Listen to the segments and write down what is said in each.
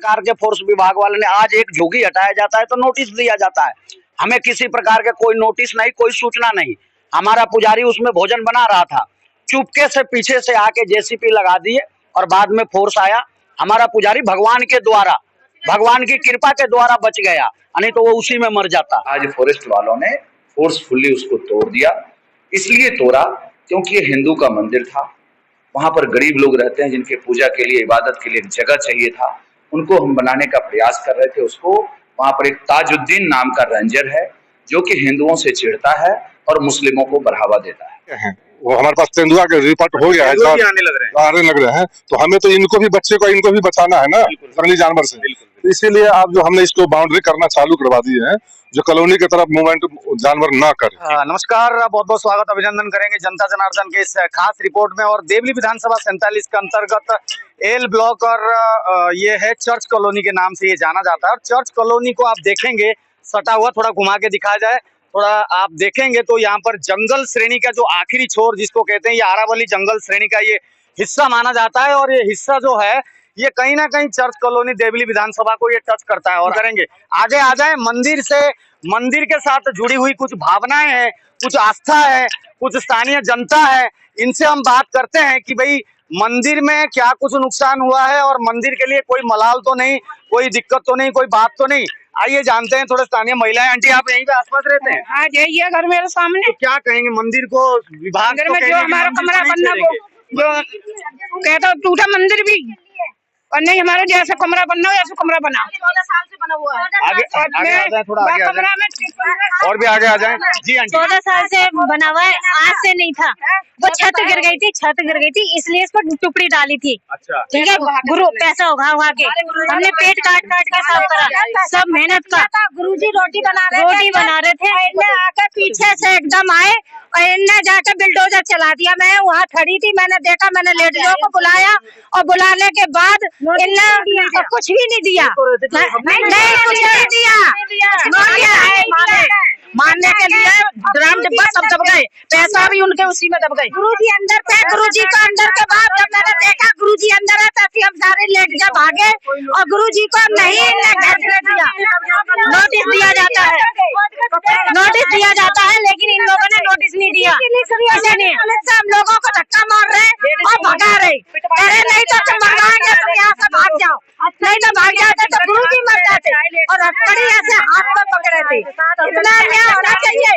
प्रकार के फोर्स विभाग वाले ने आज एक झुग्गी हटाया जाता है तो नोटिस दिया जाता है। हमें किसी प्रकार के कोई नोटिस नहीं, कोई सूचना नहीं। हमारा पुजारी उसमें भोजन बना रहा था, चुपके से पीछे से आके जेसीपी लगा दिए और बाद में फोर्स आया। हमारा पुजारी भगवान के द्वारा, भगवान की कृपा के द्वारा बच गया, नहीं तो वो उसी में मर जाता। आज फॉरेस्ट वालों ने फोर्सफुली उसको तोड़ दिया। इसलिए तोड़ा क्योंकि ये हिंदू का मंदिर था, वहां पर गरीब लोग रहते हैं जिनके पूजा के लिए, इबादत के लिए एक जगह चाहिए था, उनको हम बनाने का प्रयास कर रहे थे। उसको वहां पर एक ताजुद्दीन नाम का रेंजर है जो कि हिंदुओं से चिढ़ता है और मुस्लिमों को बढ़ावा देता है। वो हमारे पास तेंदुआ का रिपोर्ट हो गया है, आने लग रहे हैं, तो हमें तो इनको भी, बच्चे को इनको भी बचाना है ना जंगली जानवर से। इसीलिए आप जो हमने इसको बाउंड्री करना चालू करवा दिए हैं, जो कॉलोनी की तरफ मूवमेंट जानवर ना करे। नमस्कार, बहुत बहुत स्वागत, अभिनंदन करेंगे जनता जनार्दन के इस खास रिपोर्ट में। और देवली विधानसभा 47 के अंतर्गत एल ब्लॉक और ये है चर्च कॉलोनी के नाम से ये जाना जाता है। और चर्च कॉलोनी को आप देखेंगे सटा हुआ, थोड़ा घुमा के दिखाया जाए, थोड़ा आप देखेंगे तो यहाँ पर जंगल श्रेणी का जो आखिरी छोर जिसको कहते हैं, ये आरावली जंगल श्रेणी का ये हिस्सा माना जाता है। और ये हिस्सा जो है ये कहीं ना कहीं चर्च कॉलोनी देवली विधानसभा को ये टच करता है। और करेंगे आगे आ जाए, मंदिर से, मंदिर के साथ जुड़ी हुई कुछ भावनाएं हैं, कुछ आस्था है, कुछ स्थानीय जनता है, इनसे हम बात करते हैं कि भाई मंदिर में क्या कुछ नुकसान हुआ है और मंदिर के लिए कोई मलाल तो नहीं, कोई दिक्कत तो नहीं, कोई बात तो नहीं। आइए जानते हैं थोड़े स्थानीय महिलाएं। आंटी, आप यहीं पे आसपास रहते हैं? हाँ, यही घर मेरे सामने। तो क्या कहेंगे मंदिर को, विभाग में जो हमारा कमरा बनना, वो जो कहता टूटा मंदिर भी, और नहीं हमारे जैसे कमरा बनना हो ऐसा कमरा बना। 14 साल से बना हुआ है। आगे आ जाए, थोड़ा आगे आ जाए, और भी आगे आ जाए जी। 14 साल से बना हुआ है, आज से नहीं था। वो छत गिर गई थी, इसलिए इसको टुकड़ी डाली थी। अच्छा, ठीक है, गुरु पैसा उगा के हमने पेट काट के सब करा, सब मेहनत का। गुरुजी रोटी बना रहे थे, आकर पीछे से एकदम आए और इनने जाकर बिल्डोजर चला दिया। मैं वहाँ खड़ी थी, मैंने देखा, मैंने लेडीजों को बुलाया और बुलाने के बाद इनने कुछ भी नहीं दिया, नहीं कुछ नहीं दिया। मानने के लिए ड्राम डिब्बा सब दब गए, पैसा भी उनके उसी में दब गए। गुरुजी अंदर थे, गुरुजी को अंदर के बाद जब मैंने देखा गुरुजी अंदर है तो हम सारे लेट के भागे और गुरुजी को नहीं दिया। नोटिस दिया जाता है, लेकिन इन लोगों ने नोटिस नहीं दिया। हम लोगों को धक्का मार रहे और भगा रहे, अरे नहीं तो तुम भगाएंगे, तुम यहाँ से भाग जाओ, नहीं तो भाग जाते तो गुरुजी मर जाते। और हथकड़ी ऐसे हाथ में पकड़े थे, इतना अन्याय होना चाहिए।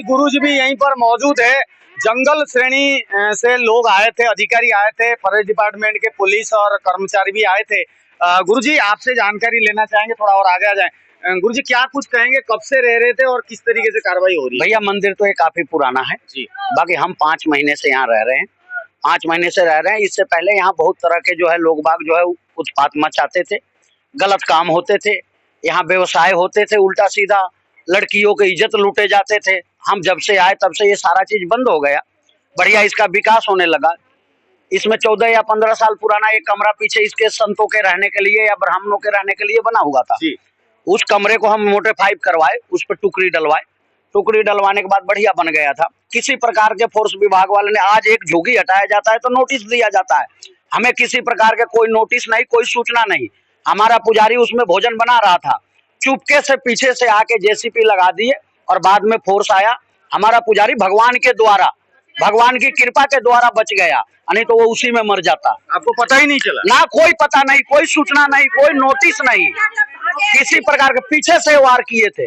गुरुजी भी यहीं पर मौजूद है। जंगल श्रेणी से लोग आए थे, अधिकारी आए थे, फॉरेस्ट डिपार्टमेंट के पुलिस और कर्मचारी भी आए थे। गुरुजी, आपसे जानकारी लेना चाहेंगे, थोड़ा और आगे आ जाए। गुरुजी, क्या कुछ कहेंगे, कब से रह रहे थे और किस तरीके से कार्रवाई हो रही है? भैया, मंदिर तो ये काफी पुराना है जी, बाकी हम 5 महीने से यहाँ रह रहे हैं। 5 महीने से रह रहे हैं। इससे पहले यहाँ बहुत तरह के जो है लोग बाग जो है उत्पात मचाते थे, गलत काम होते थे, यहाँ व्यवसाय होते थे उल्टा सीधा, लड़कियों की इज्जत लूटे जाते थे। हम जब से आए तब से ये सारा चीज बंद हो गया, बढ़िया इसका विकास होने लगा। इसमें 14 या 15 साल पुराना एक कमरा पीछे इसके संतों के रहने के लिए या ब्राह्मणों के रहने के लिए बना हुआ था। उस कमरे को हम मोडिफाई करवाए, उस पर टुकड़ी डलवाए, टुकड़ी डलवाने के बाद बढ़िया बन गया था। किसी प्रकार के फोर्स विभाग वाले ने आज एक झुग्गी हटाया जाता है तो नोटिस दिया जाता है। हमें किसी प्रकार के कोई नोटिस नहीं, कोई सूचना नहीं। हमारा पुजारी उसमें भोजन बना रहा था, चुपके से पीछे से आके जेसीपी लगा दिए और बाद में फोर्स आया। हमारा पुजारी भगवान के द्वारा, भगवान की कृपा के द्वारा बच गया, नहीं तो वो उसी में मर जाता। आपको पता ही नहीं चला? ना कोई पता नहीं, कोई सूचना नहीं, कोई नोटिस नहीं, किसी प्रकार के पीछे से वार किए थे।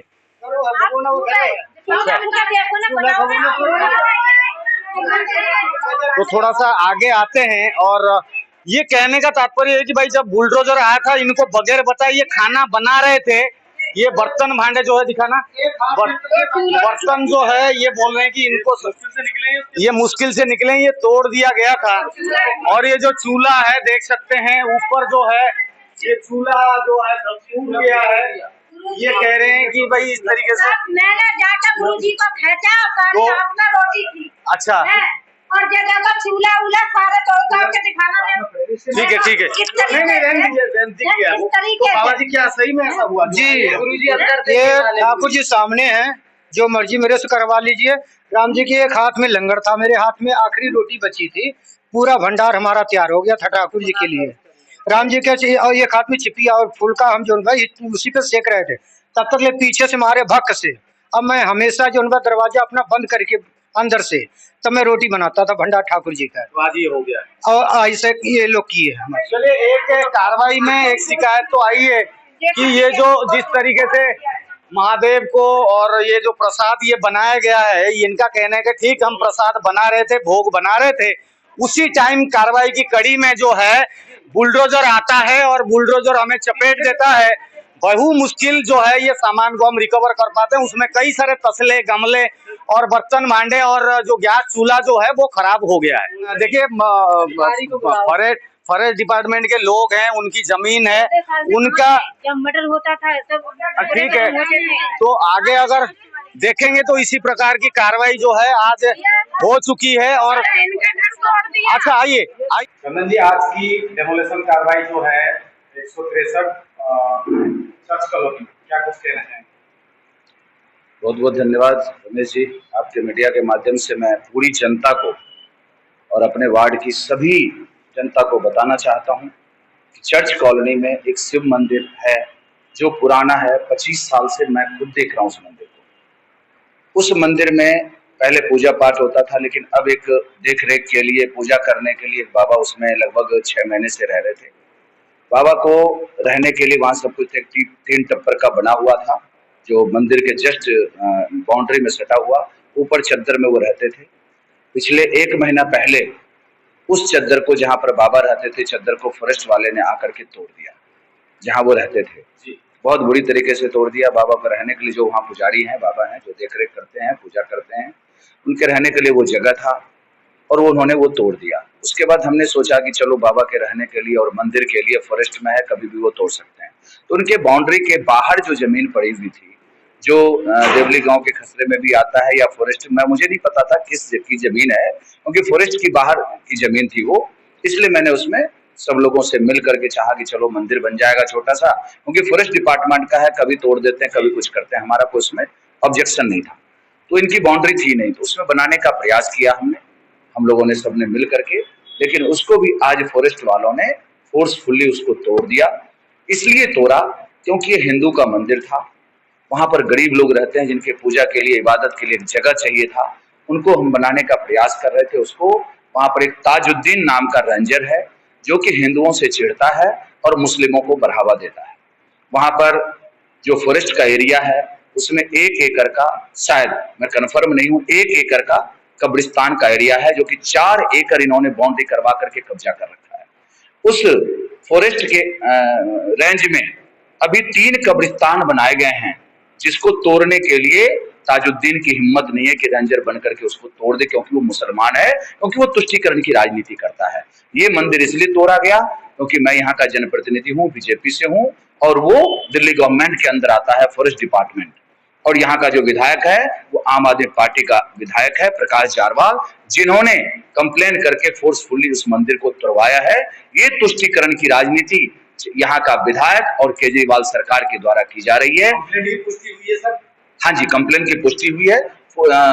तो थोड़ा सा आगे आते हैं और ये कहने का तात्पर्य है कि भाई जब बुलडोजर आया था, इनको बगैर बताए ये खाना बना रहे थे। ये बर्तन भांडे जो है, दिखाना, बर्तन जो है ये बोल रहे हैं कि इनको ये मुश्किल से निकले, ये तोड़ दिया गया था। और ये जो चूल्हा है देख सकते हैं, ऊपर जो है ये चूल्हा जो है टूट गया है। ये कह रहे हैं कि भाई इस तरीके से मैंने जाकर गुरुजी को खींचा तो अपना रोटी थी। अच्छा, और जगह का चूल्हा उला सारे तोड़ के दिखाना। ठीक है, नहीं रहने दीजिए। तो बाबा जी, क्या सही में ऐसा हुआ? जी, गुरुजी अंदर ये ठाकुर जी सामने हैं, जो मर्जी मेरे से करवा लीजिए। राम जी के एक हाथ में लंगर था, मेरे हाथ में आखिरी रोटी बची थी। पूरा भंडार हमारा तैयार हो गया था ठाकुर जी के लिए। राम जी के और ये खाट में छिपिया और फुल्का हम जो भाई उसी पे सेक रहे थे, तब तक ले पीछे से मारे भक्क से। अब मैं हमेशा जो उनका दरवाजा अपना बंद करके अंदर से तब मैं रोटी बनाता था भंडार ठाकुर जी का। तो आज ये हो गया और ऐसे ये लोग किए हैं। चलिए, एक कार्रवाई में एक शिकायत तो आई है कि ये जो जिस तरीके से महादेव को और ये जो प्रसाद ये बनाया गया है, इनका कहना है कि ठीक हम प्रसाद बना रहे थे, भोग बना रहे थे, उसी टाइम कार्रवाई की कड़ी में जो है बुलडोजर आता है और बुलडोजर हमें चपेट देता है। बहु मुश्किल जो है ये सामान को हम रिकवर कर पाते हैं। उसमें कई सारे तसले, गमले और बर्तन भांडे और जो गैस चूल्हा जो है वो खराब हो गया है। देखिए, फॉरेस्ट डिपार्टमेंट के लोग हैं, उनकी जमीन है, उनका जब मर्डर होता था ठीक है, तो आगे अगर देखेंगे तो इसी प्रकार की कार्रवाई जो है आज हो चुकी है। और अच्छा, आइए चंदन जी, आज की डेमोलेशन कार्रवाई जो है 163 चर्च कॉलोनी, क्या कुछ कहना चाहेंगे? बहुत बहुत धन्यवाद रमेश जी। आपके मीडिया के माध्यम से मैं पूरी जनता को और अपने वार्ड की सभी जनता को बताना चाहता हूं कि चर्च कॉलोनी में एक शिव मंदिर है जो पुराना है। 25 साल से मैं खुद देख रहा हूं उस मंदिर को। उस मंदिर में पहले पूजा पाठ होता था, लेकिन अब एक देख रेख के लिए, पूजा करने के लिए एक बाबा उसमें लगभग 6 महीने से रह रहे थे। बाबा को रहने के लिए वहां सब कुछ एक 3 टप्पर का बना हुआ था, जो मंदिर के जस्ट बाउंड्री में सटा हुआ, ऊपर चद्दर में वो रहते थे। पिछले 1 महीना पहले उस चद्दर को, जहां पर बाबा रहते थे, चद्दर को फॉरेस्ट वाले ने आकर के तोड़ दिया, जहां वो रहते थे। बहुत बुरी तरीके से तोड़ दिया। बाबा को रहने के लिए, जो वहाँ पुजारी हैं, बाबा हैं जो देख रेख करते हैं, पूजा करते हैं, उनके रहने के लिए वो जगह था और उन्होंने वो तोड़ दिया। उसके बाद हमने सोचा कि चलो बाबा के रहने के लिए और मंदिर के लिए, फॉरेस्ट में है, कभी भी वो तोड़ सकते हैं। तो उनके बाउंड्री के बाहर जो जमीन पड़ी हुई थी, जो देवली गांव के खसरे में भी आता है या फॉरेस्ट में, मुझे नहीं पता था किस की जमीन है, क्योंकि फॉरेस्ट की बाहर की जमीन थी वो, इसलिए मैंने उसमें सब लोगों से मिल करके चाहा कि चलो मंदिर बन जाएगा छोटा सा, क्योंकि फॉरेस्ट डिपार्टमेंट का है, कभी तोड़ देते हैं, कभी कुछ करते हैं, हमारा कोई उसमें ऑब्जेक्शन नहीं था। तो इनकी बाउंड्री थी नहीं, तो उसमें बनाने का प्रयास किया हमने, हम लोगों ने सबने मिल करके, लेकिन उसको भी आज फॉरेस्ट वालों ने फोर्सफुली उसको तोड़ दिया। इसलिए तोड़ा क्योंकि ये हिंदू का मंदिर था, वहां पर गरीब लोग रहते हैं जिनके पूजा के लिए, इबादत के लिए एक जगह चाहिए था, उनको हम बनाने का प्रयास कर रहे थे। उसको वहां पर एक ताजुद्दीन नाम का रेंजर है जो कि हिंदुओं से चिढ़ता है और मुस्लिमों को बढ़ावा देता है। वहां पर जो फॉरेस्ट का एरिया है उसमें 1 एकड़ का, शायद मैं कंफर्म नहीं हूं, 1 एकड़ का कब्रिस्तान का एरिया है, जो कि 4 एकड़ इन्होंने बाउंड्री करवा करके कब्जा कर रखा है। उस फॉरेस्ट के रेंज में अभी 3 कब्रिस्तान बनाए गए हैं, जिसको तोड़ने के लिए ताजुद्दीन की हिम्मत नहीं है कि रेंजर बन करके उसको तोड़ दे, क्योंकि वो मुसलमान है, क्योंकि वो तुष्टीकरण की राजनीति करता है। ये मंदिर इसलिए तोड़ा गया क्योंकि मैं यहाँ का जनप्रतिनिधि हूँ, बीजेपी से हूँ, और वो दिल्ली गवर्नमेंट के अंदर आता है फॉरेस्ट डिपार्टमेंट, और यहाँ का जो विधायक है वो आम आदमी पार्टी का विधायक है प्रकाश जारवाल, जिन्होंने कंप्लेन करके फोर्सफुली उस मंदिर को तोड़वाया है। ये तुष्टीकरण की राजनीति यहाँ का विधायक और केजरीवाल सरकार के द्वारा की जा रही है। हाँ जी, कंप्लेन की पुष्टि हुई है,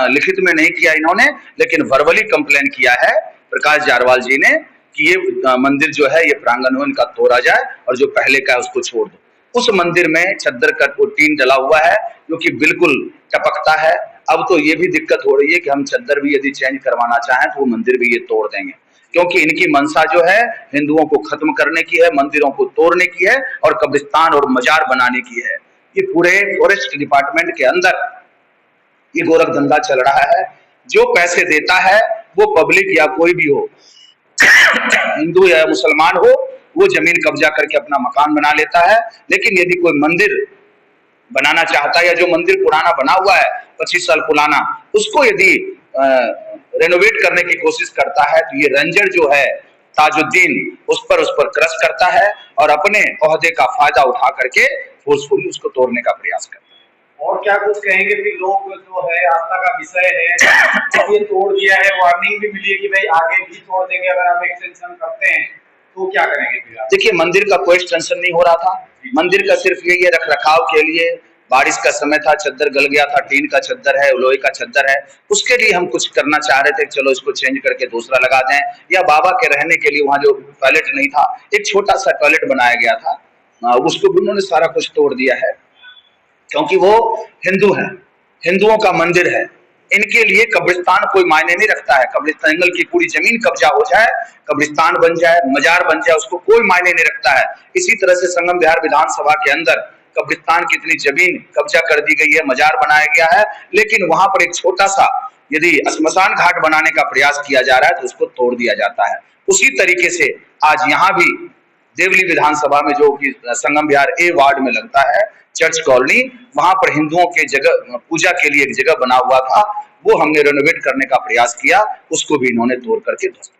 लिखित में नहीं किया इन्होंने, लेकिन वर्बली कंप्लेन किया है प्रकाश जारवाल जी ने कि ये मंदिर जो है, ये प्रांगण में इनका तोड़ा जाए और जो पहले का है उसको छोड़ दो। उस मंदिर में चद्दर का टीन डला हुआ है जो कि बिल्कुल टपकता है। अब तो ये भी दिक्कत हो रही है कि हम चद्दर भी यदि चेंज करवाना चाहें तो वो मंदिर भी ये तोड़ देंगे, क्योंकि इनकी मंशा जो है हिंदुओं को खत्म करने की है, मंदिरों को तोड़ने की है और कब्रिस्तान और मजार बनाने की है। ये पूरे फॉरेस्ट डिपार्टमेंट के अंदर ये गोरख धंधा चल रहा है। जो पैसे देता है वो पब्लिक या कोई भी हो, हिंदू या मुसलमान हो, वो जमीन कब्जा करके अपना मकान बना लेता है। लेकिन यदि कोई मंदिर बनाना चाहता है या जो मंदिर पुराना बना हुआ है 25 साल पुराना, उसको यदि रेनोवेट करने की कोशिश करता है तो ये रेंजर जो है ताजुद्दीन उस पर क्रश करता है और अपने ओहदे का फायदा उठा करके फोर्सफुली उसको तोड़ने का प्रयास करता है। और क्या कुछ कहेंगे कि लोग जो है आस्था का विषय है, ये तोड़ दिया है, वार्निंग भी मिली है कि भाई आगे भी तोड़ देंगे अगर आप एक्सटेंशन करते हैं, तो क्या करेंगे फिर? देखिए, मंदिर का कोई एक्सटेंशन नहीं हो रहा था, मंदिर का सिर्फ ये रख रखाव के लिए बारिश का समय था, चद्दर गल गया था, टीन का चद्दर है, लोहे का चद्दर है, उसके लिए हम कुछ करना चाह रहे थे, चलो इसको चेंज करके दूसरा लगा दें। या बाबा के रहने के लिए वहाँ जो टॉयलेट नहीं था, एक छोटा सा टॉयलेट बनाया गया था, उसको भी उन्होंने सारा कुछ तोड़ दिया है, क्योंकि वो हिंदू है, हिंदुओं का मंदिर है। इनके लिए कब्रिस्तान कोई मायने नहीं रखता है। कब्रिस्तान, जंगल की पूरी जमीन कब्जा हो जाए, कब्रिस्तान बन जाए, मजार बन जाए, उसको कोई मायने नहीं रखता है। इसी तरह से संगम विहार विधानसभा के अंदर कब्रिस्तान की इतनी जमीन कब्जा कर दी गई है, मजार बनाया गया है, लेकिन वहां पर एक छोटा सा यदि श्मशान घाट बनाने का प्रयास किया जा रहा है तो उसको तोड़ दिया जाता है। उसी तरीके से आज यहाँ भी देवली विधानसभा में, जो कि संगम विहार ए वार्ड में लगता है, चर्च कॉलोनी, वहां पर हिंदुओं के जगह पूजा के लिए एक जगह बना हुआ था, वो हमने रेनोवेट करने का प्रयास किया, उसको भी इन्होंने तोड़ करके ध्वस्त